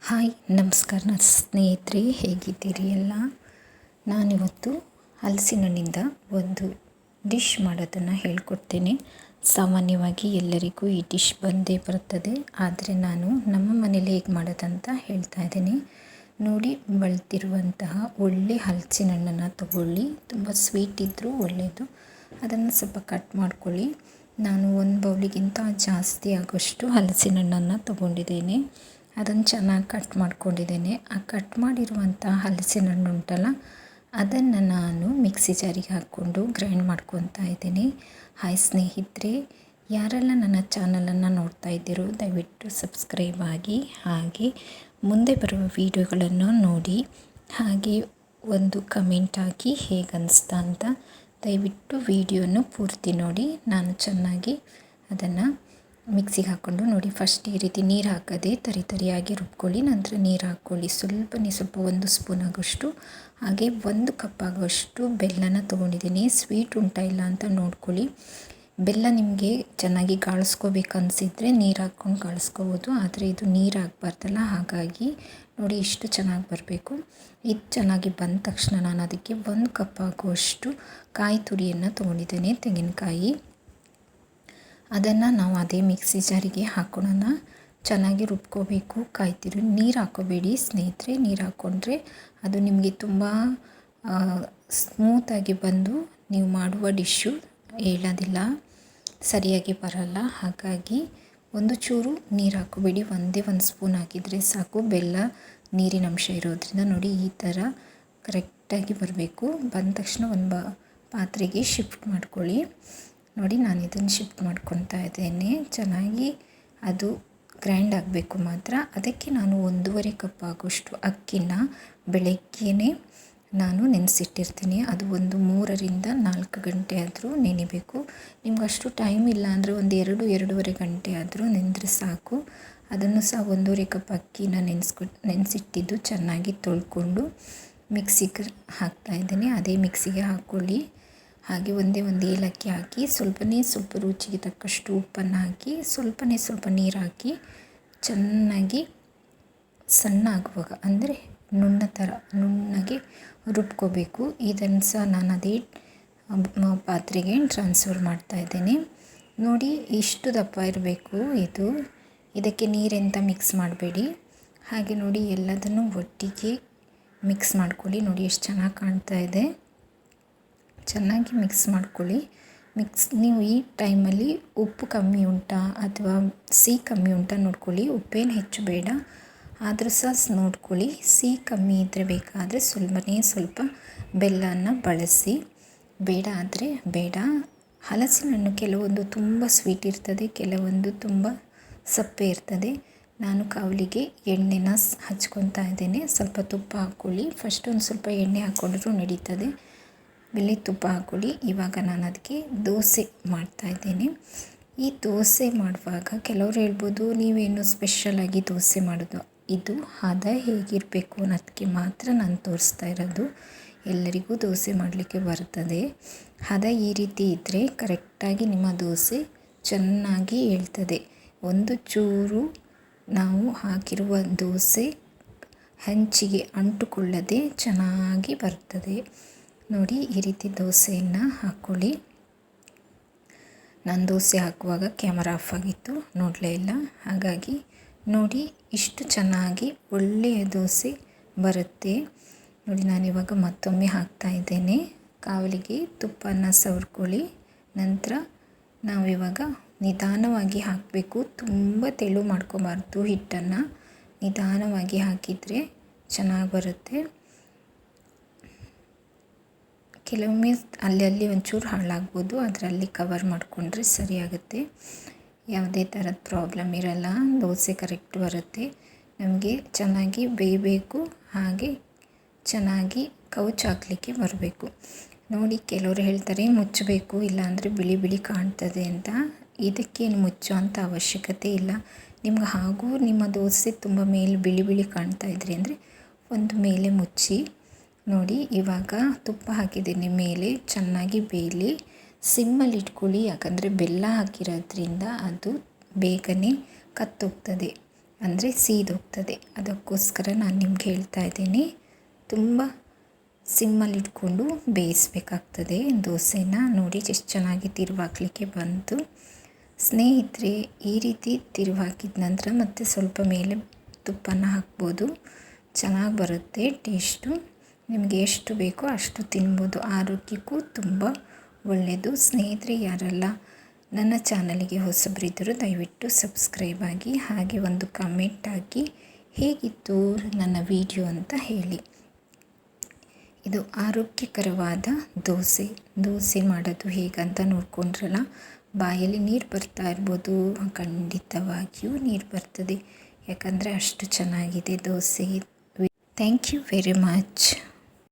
Hi ನಮಸ್ಕಾರ ಸ್ನೇಹಿತರೆ, ಹೇಗಿದ್ದೀರಿ ಎಲ್ಲ? ನಾನಿವತ್ತು ಹಲಸಿನಹಣ್ಣಿಂದ ಒಂದು ಡಿಶ್ ಮಾಡೋದನ್ನು ಹೇಳ್ಕೊಡ್ತೇನೆ. ಸಾಮಾನ್ಯವಾಗಿ ಎಲ್ಲರಿಗೂ ಈ ಡಿಶ್ ಬಂದೇ ಬರ್ತದೆ, ಆದರೆ ನಾನು ನಮ್ಮ ಮನೇಲಿ ಹೇಗೆ ಮಾಡೋದಂತ ಹೇಳ್ತಾ ಇದ್ದೀನಿ. ನೋಡಿ, ಬೆಳೆದಿರುವಂತಹ ಒಳ್ಳೆ ಹಲಸಿನಹಣ್ಣನ್ನು ತಗೊಳ್ಳಿ. ತುಂಬ ಸ್ವೀಟ್ ಇದ್ದರೂ ಒಳ್ಳೆಯದು. ಅದನ್ನು ಸ್ವಲ್ಪ ಕಟ್ ಮಾಡ್ಕೊಳ್ಳಿ. ನಾನು ಒಂದು ಬೌಲಿಗಿಂತ ಜಾಸ್ತಿ ಆಗೋಷ್ಟು ಹಲಸಿನಹಣ್ಣನ್ನು ತಗೊಂಡಿದ್ದೇನೆ. ಅದನ್ನು ಚೆನ್ನಾಗಿ ಕಟ್ ಮಾಡ್ಕೊಂಡಿದ್ದೇನೆ. ಆ ಕಟ್ ಮಾಡಿರುವಂಥ ಹಲಸಿನ ಹಣ್ಣು ಉಂಟಲ್ಲ, ಅದನ್ನು ನಾನು ಮಿಕ್ಸಿ ಜಾರಿಗೆ ಹಾಕ್ಕೊಂಡು ಗ್ರೈಂಡ್ ಮಾಡ್ಕೊತಾ ಇದ್ದೀನಿ. ಹಾಯ್ ಸ್ನೇಹಿತರೆ, ಯಾರೆಲ್ಲ ನನ್ನ ಚಾನಲನ್ನು ನೋಡ್ತಾ ಇದ್ದೀರೋ ದಯವಿಟ್ಟು ಸಬ್ಸ್ಕ್ರೈಬ್ ಆಗಿ, ಹಾಗೆ ಮುಂದೆ ಬರುವ ವಿಡಿಯೋಗಳನ್ನು ನೋಡಿ, ಹಾಗೆ ಒಂದು ಕಮೆಂಟ್ ಹಾಕಿ ಹೇಗೆ ಅನಿಸ್ತಾ ಅಂತ. ದಯವಿಟ್ಟು ವಿಡಿಯೋನ ಪೂರ್ತಿ ನೋಡಿ. ನಾನು ಚೆನ್ನಾಗಿ ಅದನ್ನು ಮಿಕ್ಸಿಗೆ ಹಾಕ್ಕೊಂಡು ನೋಡಿ, ಫಸ್ಟ್ ಈ ರೀತಿ ನೀರು ಹಾಕದೆ ತರಿಯಾಗಿ ರುಬ್ಕೊಳ್ಳಿ. ನಂತರ ನೀರು ಹಾಕ್ಕೊಳ್ಳಿ, ಸ್ವಲ್ಪ 1 ಸ್ಪೂನ್ ಆಗೋಷ್ಟು. ಹಾಗೆ 1 ಕಪ್ ಆಗೋಷ್ಟು ಬೆಲ್ಲನ ತೊಗೊಂಡಿದ್ದೀನಿ. ಸ್ವೀಟ್ ಉಂಟಾ ಇಲ್ಲ ಅಂತ ನೋಡ್ಕೊಳ್ಳಿ. ಬೆಲ್ಲ ನಿಮಗೆ ಚೆನ್ನಾಗಿ ಗಾಳಿಸ್ಕೋಬೇಕು ಅನಿಸಿದರೆ ನೀರು ಹಾಕ್ಕೊಂಡು ಗಾಳಿಸ್ಕೋಬೋದು, ಆದರೆ ಇದು ನೀರು ಹಾಕ್ಬಾರ್ದಲ್ಲ, ಹಾಗಾಗಿ ನೋಡಿ ಇಷ್ಟು ಚೆನ್ನಾಗಿ ಬರಬೇಕು. ಇದು ಚೆನ್ನಾಗಿ ಬಂದ ತಕ್ಷಣ ನಾನು ಅದಕ್ಕೆ 1 ಕಪ್ ಆಗುವಷ್ಟು ಕಾಯಿ ತುರಿಯನ್ನು ತೊಗೊಂಡಿದ್ದೇನೆ, ತೆಂಗಿನಕಾಯಿ. ಅದನ್ನು ನಾವು ಅದೇ ಮಿಕ್ಸಿ ಜಾರಿಗೆ ಹಾಕೊಳ್ಳೋಣ. ಚೆನ್ನಾಗಿ ರುಬ್ಕೋಬೇಕು. ಕಾಯಿ ತುರಿ ನೀರು ಹಾಕೋಬೇಡಿ ಸ್ನೇಹಿತರೆ. ನೀರು ಹಾಕ್ಕೊಂಡ್ರೆ ಅದು ನಿಮಗೆ ತುಂಬ ಸ್ಮೂತಾಗಿ ಬಂದು ನೀವು ಮಾಡುವ ಡಿಶ್ಶು ಹೇಳೋದಿಲ್ಲ, ಸರಿಯಾಗಿ ಬರಲ್ಲ. ಹಾಗಾಗಿ ಒಂದು ಚೂರು ನೀರು ಹಾಕೋಬೇಡಿ, ಒಂದೇ 1 ಸ್ಪೂನ್ ಹಾಕಿದರೆ ಸಾಕು. ಬೆಲ್ಲ ನೀರಿನ ಅಂಶ ಇರೋದ್ರಿಂದ ನೋಡಿ ಈ ಥರ ಕರೆಕ್ಟಾಗಿ ಬರಬೇಕು. ಬಂದ ತಕ್ಷಣ ಒಂದು ಪಾತ್ರೆಗೆ ಶಿಫ್ಟ್ ಮಾಡ್ಕೊಳ್ಳಿ. ನೋಡಿ, ನಾನು ಇದನ್ನು ಶಿಫ್ಟ್ ಮಾಡ್ಕೊತಾ ಇದ್ದೇನೆ. ಚೆನ್ನಾಗಿ ಅದು ಗ್ರೈಂಡ್ ಆಗಬೇಕು ಮಾತ್ರ. ಅದಕ್ಕೆ ನಾನು 1.5 ಕಪ್ ಆಗೋಷ್ಟು ಅಕ್ಕಿನ ಬೆಳಗ್ಗೆಯೇ ನಾನು ನೆನೆಸಿಟ್ಟಿರ್ತೀನಿ. ಅದು ಒಂದು 3ರಿಂದ 4 ಗಂಟೆ ಆದರೂ ನೆನಿಬೇಕು. ನಿಮ್ಗೆ ಅಷ್ಟು ಟೈಮ್ ಇಲ್ಲ ಅಂದರೆ ಒಂದು 2-2.5 ಗಂಟೆ ಆದರೂ ನೆನೆದ್ರೆ ಸಾಕು. ಅದನ್ನು ಸಹ 1.5 ಕಪ್ ಅಕ್ಕಿನ ನೆನೆಸಿಟ್ಟಿದ್ದು ಚೆನ್ನಾಗಿ ತೊಳ್ಕೊಂಡು ಮಿಕ್ಸಿಗೆ ಹಾಕ್ತಾಯಿದ್ದೀನಿ. ಅದೇ ಮಿಕ್ಸಿಗೆ ಹಾಕ್ಕೊಳ್ಳಿ. ಹಾಗೆ ಒಂದೇ ಒಂದು ಏಲಕ್ಕಿ ಹಾಕಿ, ಸ್ವಲ್ಪ ರುಚಿಗೆ ತಕ್ಕಷ್ಟು ಉಪ್ಪನ್ನು ಹಾಕಿ, ಸ್ವಲ್ಪ ನೀರು ಹಾಕಿ ಚೆನ್ನಾಗಿ ಸಣ್ಣ ಆಗುವಾಗ, ಅಂದರೆ ನುಣ್ಣಗೆ ರುಬ್ಕೋಬೇಕು. ಇದನ್ನು ಸಹ ನಾನು ಅದೇ ಪಾತ್ರೆಗೆ ಟ್ರಾನ್ಸ್ಫರ್ ಮಾಡ್ತಾಯಿದ್ದೇನೆ. ನೋಡಿ, ಇಷ್ಟು ದಪ್ಪ ಇರಬೇಕು ಇದು. ಇದಕ್ಕೆ ನೀರೆಂತ ಮಿಕ್ಸ್ ಮಾಡಬೇಡಿ. ಹಾಗೆ ನೋಡಿ, ಎಲ್ಲದನ್ನು ಒಟ್ಟಿಗೆ ಮಿಕ್ಸ್ ಮಾಡ್ಕೊಳ್ಳಿ. ನೋಡಿ ಎಷ್ಟು ಚೆನ್ನಾಗಿ ಕಾಣ್ತಾ ಇದೆ. ಚೆನ್ನಾಗಿ ಮಿಕ್ಸ್ ಮಾಡ್ಕೊಳ್ಳಿ. ನೀವು ಈ ಟೈಮಲ್ಲಿ ಉಪ್ಪು ಕಮ್ಮಿ ಉಂಟಾ ಅಥವಾ ಸಿಹಿ ಕಮ್ಮಿ ಉಂಟಾ ನೋಡ್ಕೊಳ್ಳಿ. ಉಪ್ಪೇನು ಹೆಚ್ಚು ಬೇಡ, ಆದರೂ ಸಹ ನೋಡ್ಕೊಳ್ಳಿ. ಸಿಹಿ ಕಮ್ಮಿ ಇದ್ದರೆ ಬೇಕಾದರೆ ಸ್ವಲ್ಪ ಬೆಲ್ಲನ ಬಳಸಿ, ಬೇಡ ಆದರೆ ಬೇಡ. ಹಲಸಿನ ಹಣ್ಣು ಕೆಲವೊಂದು ತುಂಬ ಸ್ವೀಟ್ ಇರ್ತದೆ, ಕೆಲವೊಂದು ತುಂಬ ಸಪ್ಪೆ ಇರ್ತದೆ. ನಾನು ಕಾವಲಿಗೆ ಎಣ್ಣೆನ ಹಚ್ಕೊತಾ ಇದ್ದೇನೆ. ಸ್ವಲ್ಪ ತುಪ್ಪ ಹಾಕ್ಕೊಳ್ಳಿ. ಫಸ್ಟ್ ಒಂದು ಸ್ವಲ್ಪ ಎಣ್ಣೆ ಹಾಕ್ಕೊಂಡ್ರೂ ನಡೀತದೆ. ಬೆಲೆ ತುಪ್ಪ ಹಾಕ್ಕೊಳ್ಳಿ. ಇವಾಗ ನಾನು ಅದಕ್ಕೆ ದೋಸೆ ಮಾಡ್ತಾಯಿದ್ದೇನೆ. ಈ ದೋಸೆ ಮಾಡುವಾಗ ಕೆಲವರು ಹೇಳ್ಬೋದು, ನೀವೇನು ಸ್ಪೆಷಲಾಗಿ ದೋಸೆ ಮಾಡೋದು. ಇದು ಹದ ಹೇಗಿರಬೇಕು ಅನ್ನೋದಕ್ಕೆ ಮಾತ್ರ ನಾನು ತೋರಿಸ್ತಾ ಇರೋದು. ಎಲ್ಲರಿಗೂ ದೋಸೆ ಮಾಡಲಿಕ್ಕೆ ಬರ್ತದೆ. ಹದ ಈ ರೀತಿ ಇದ್ದರೆ ಕರೆಕ್ಟಾಗಿ ನಿಮ್ಮ ದೋಸೆ ಚೆನ್ನಾಗಿ ಹೇಳ್ತದೆ. ಒಂದು ಚೂರು ನಾವು ಹಾಕಿರುವ ದೋಸೆ ಹಂಚಿಗೆ ಅಂಟುಕೊಳ್ಳದೆ ಚೆನ್ನಾಗಿ ಬರ್ತದೆ. ನೋಡಿ, ಈ ರೀತಿ ದೋಸೆಯನ್ನು ಹಾಕ್ಕೊಳ್ಳಿ. ನಾನು ದೋಸೆ ಹಾಕುವಾಗ ಕ್ಯಾಮರಾ ಆಫ್ ಆಗಿತ್ತು, ನೋಡಲೇ ಇಲ್ಲ. ಹಾಗಾಗಿ ನೋಡಿ, ಇಷ್ಟು ಚೆನ್ನಾಗಿ ಒಳ್ಳೆಯ ದೋಸೆ ಬರುತ್ತೆ. ನೋಡಿ, ನಾನಿವಾಗ ಮತ್ತೊಮ್ಮೆ ಹಾಕ್ತಾಯಿದ್ದೇನೆ. ಕಾವಲಿಗೆ ತುಪ್ಪನ ಸವರ್ಕೊಳ್ಳಿ. ನಂತರ ನಾವಿವಾಗ ನಿಧಾನವಾಗಿ ಹಾಕಬೇಕು. ತುಂಬ ತೆಳು ಮಾಡ್ಕೊಬಾರ್ದು ಹಿಟ್ಟನ್ನು. ನಿಧಾನವಾಗಿ ಹಾಕಿದರೆ ಚೆನ್ನಾಗಿ ಬರುತ್ತೆ. ಕೆಲವೊಮ್ಮೆ ಅಲ್ಲಿ ಒಂಚೂರು ಹಾಳಾಗ್ಬೋದು, ಅದರಲ್ಲಿ ಕವರ್ ಮಾಡಿಕೊಂಡ್ರೆ ಸರಿಯಾಗುತ್ತೆ. ಯಾವುದೇ ಥರದ ಪ್ರಾಬ್ಲಮ್ ಇರಲ್ಲ. ದೋಸೆ ಕರೆಕ್ಟ್ ಬರುತ್ತೆ. ನಮಗೆ ಚೆನ್ನಾಗಿ ಬೇಯಬೇಕು, ಹಾಗೆ ಚೆನ್ನಾಗಿ ಕೌಚ್ ಹಾಕಲಿಕ್ಕೆ ಬರಬೇಕು. ನೋಡಿ, ಕೆಲವರು ಹೇಳ್ತಾರೆ ಮುಚ್ಚಬೇಕು, ಇಲ್ಲಾಂದರೆ ಬಿಳಿ ಕಾಣ್ತದೆ ಅಂತ. ಇದಕ್ಕೇನು ಮುಚ್ಚೋ ಅಂಥ ಅವಶ್ಯಕತೆ ಇಲ್ಲ. ನಿಮ್ಗೆ ಹಾಗೂ ನಿಮ್ಮ ದೋಸೆ ತುಂಬ ಮೇಲೆ ಬಿಳಿ ಕಾಣ್ತಾ ಇದ್ರಿ ಅಂದರೆ ಒಂದು ಮೇಲೆ ಮುಚ್ಚಿ. ನೋಡಿ, ಇವಾಗ ತುಪ್ಪ ಹಾಕಿದ್ದೀನಿ ಮೇಲೆ, ಚೆನ್ನಾಗಿ ಬೇಯಲಿ. ಸಿಮ್ಮಲ್ಲಿ ಇಟ್ಕೊಳ್ಳಿ, ಯಾಕಂದರೆ ಬೆಲ್ಲ ಹಾಕಿರೋದ್ರಿಂದ ಅದು ಬೇಗನೆ ಕತ್ತೋಗ್ತದೆ. ಅಂದರೆ ಸೀದೋಗ್ತದೆ. ಅದಕ್ಕೋಸ್ಕರ ನಾನು ನಿಮ್ಗೆ ಹೇಳ್ತಾ ಇದ್ದೀನಿ, ತುಂಬ ಸಿಮ್ಮಲ್ಲಿಟ್ಕೊಂಡು ಬೇಯಿಸಬೇಕಾಗ್ತದೆ ದೋಸೆನ. ನೋಡಿ ಎಷ್ಟು ಚೆನ್ನಾಗಿ ತಿರುವಾಕ್ಲಿಕ್ಕೆ ಬಂತು. ಸ್ನೇಹಿತರೆ, ಈ ರೀತಿ ತಿರುವಾಕಿದ ನಂತರ ಮತ್ತೆ ಸ್ವಲ್ಪ ಮೇಲೆ ತುಪ್ಪನ ಹಾಕ್ಬೋದು, ಚೆನ್ನಾಗಿ ಬರುತ್ತೆ ಟೇಸ್ಟು. ನಿಮಗೆ ಎಷ್ಟು ಬೇಕೋ ಅಷ್ಟು ತಿನ್ಬೋದು, ಆರೋಗ್ಯಕ್ಕೂ ತುಂಬ ಒಳ್ಳೆಯದು. ಸ್ನೇಹಿತರೆ, ಯಾರೆಲ್ಲ ನನ್ನ ಚಾನಲಿಗೆ ಹೊಸಬರಿದ್ದರೂ ದಯವಿಟ್ಟು ಸಬ್ಸ್ಕ್ರೈಬ್ ಆಗಿ, ಹಾಗೆ ಒಂದು ಕಮೆಂಟ್ ಹಾಕಿ ಹೇಗಿತ್ತು ನನ್ನ ವಿಡಿಯೋ ಅಂತ ಹೇಳಿ. ಇದು ಆರೋಗ್ಯಕರವಾದ ದೋಸೆ ಮಾಡೋದು ಹೇಗಂತ ನೋಡ್ಕೊಂಡ್ರಲ್ಲ, ಬಾಯಲ್ಲಿ ನೀರು ಬರ್ತಾ ಇರ್ಬೋದು, ಖಂಡಿತವಾಗಿಯೂ ನೀರು ಬರ್ತದೆ, ಯಾಕಂದರೆ ಅಷ್ಟು ಚೆನ್ನಾಗಿದೆ dosa. Thank you very much.